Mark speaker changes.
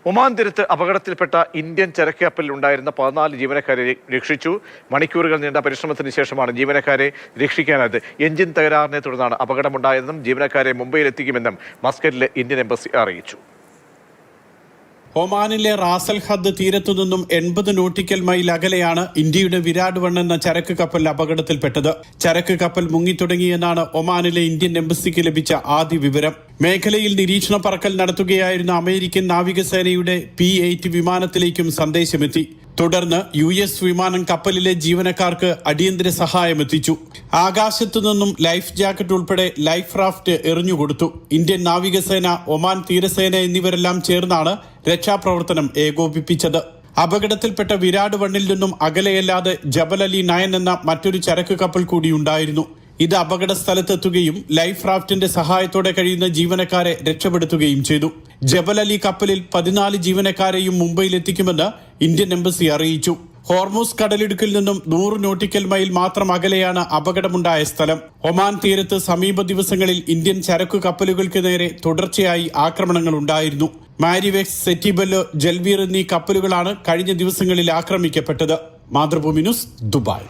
Speaker 1: Oman തീരത്ത് അപകടത്തിൽപ്പെട്ട Indian ചരക്ക് കപ്പലിൽ ഉണ്ടായിരുന്ന 14 ജീവനക്കാരെ രക്ഷിച്ചു. മണിക്കൂറുകൾ നീണ്ട പരിശ്രമത്തിന് ശേഷമാണ് ജീവനക്കാരെ രക്ഷിക്കാനായത്. എഞ്ചിൻ തകരാറിനെ തുടർന്നാണ് അപകടമുണ്ടായതെന്നും ജീവനക്കാരെ മുംബൈയിൽ എത്തിക്കുമെന്നും മസ്കറ്റിലെ ഇന്ത്യൻ എംബസി അറിയിച്ചു.
Speaker 2: ഒമാനിലെ റാസൽ ഹദ് തീരത്തുനിന്നും 80 നോട്ടിക്കൽ മൈൽ അകലെയാണ് ഇന്ത്യയുടെ വിരാട് വൺ എന്ന ചരക്ക് കപ്പൽ അപകടത്തിൽപ്പെട്ടത്. ചരക്ക് കപ്പൽ മുങ്ങിത്തുടങ്ങിയെന്നാണ് ഒമാനിലെ ഇന്ത്യൻ എംബസിക്ക് ലഭിച്ച ആദ്യ വിവരം. മേഖലയിൽ നിരീക്ഷണ പറക്കൽ നടത്തുകയായിരുന്ന അമേരിക്കൻ നാവികസേനയുടെ P-8 വിമാനത്തിലേക്കും സന്ദേശമെത്തി. തുടർന്ന് US വിമാനം കപ്പലിലെ ജീവനക്കാർക്ക് അടിയന്തര സഹായം എത്തിച്ചു. ആകാശത്തു നിന്നും ലൈഫ് ജാക്കറ്റ് ഉൾപ്പെടെ ലൈഫ് റാഫ്റ്റ് എറിഞ്ഞുകൊടുത്തു. ഇന്ത്യൻ നാവികസേന, ഒമാൻ തീരസേന എന്നിവരെല്ലാം ചേർന്നാണ് രക്ഷാപ്രവർത്തനം ഏകോപിപ്പിച്ചത്. അപകടത്തിൽപ്പെട്ട വിരാട് വണ്ണിൽ നിന്നും അകലെയല്ലാതെ ജബൽ അലി 9 എന്ന മറ്റൊരു ചരക്ക് കപ്പൽ കൂടിയുണ്ടായിരുന്നു. ഇത് അപകട സ്ഥലത്തെത്തുകയും ലൈഫ് റാഫ്റ്റിന്റെ സഹായത്തോടെ കഴിയുന്ന ജീവനക്കാരെ രക്ഷപ്പെടുത്തുകയും ചെയ്തു. ജബൽ അലി കപ്പലിൽ 14 ജീവനക്കാരെയും മുംബൈയിൽ എത്തിക്കുമെന്ന് ഇന്ത്യൻ എംബസി അറിയിച്ചു. ഹോർമൂസ് കടലിടുക്കിൽ നിന്നും 100 നോട്ടിക്കൽ മൈൽ മാത്രം അകലെയാണ് അപകടമുണ്ടായ സ്ഥലം. ഒമാൻ തീരത്ത് സമീപ ദിവസങ്ങളിൽ ഇന്ത്യൻ ചരക്കു കപ്പലുകൾക്ക് നേരെ തുടർച്ചയായി ആക്രമണങ്ങൾ ഉണ്ടായിരുന്നു. മാരിവെക്സ്, സെറ്റിബെല്ലോ, ജൽവീർ എന്നീ കപ്പലുകളാണ് കഴിഞ്ഞ ദിവസങ്ങളിൽ ആക്രമിക്കപ്പെട്ടത്. Mathrubhumi news, Dubai.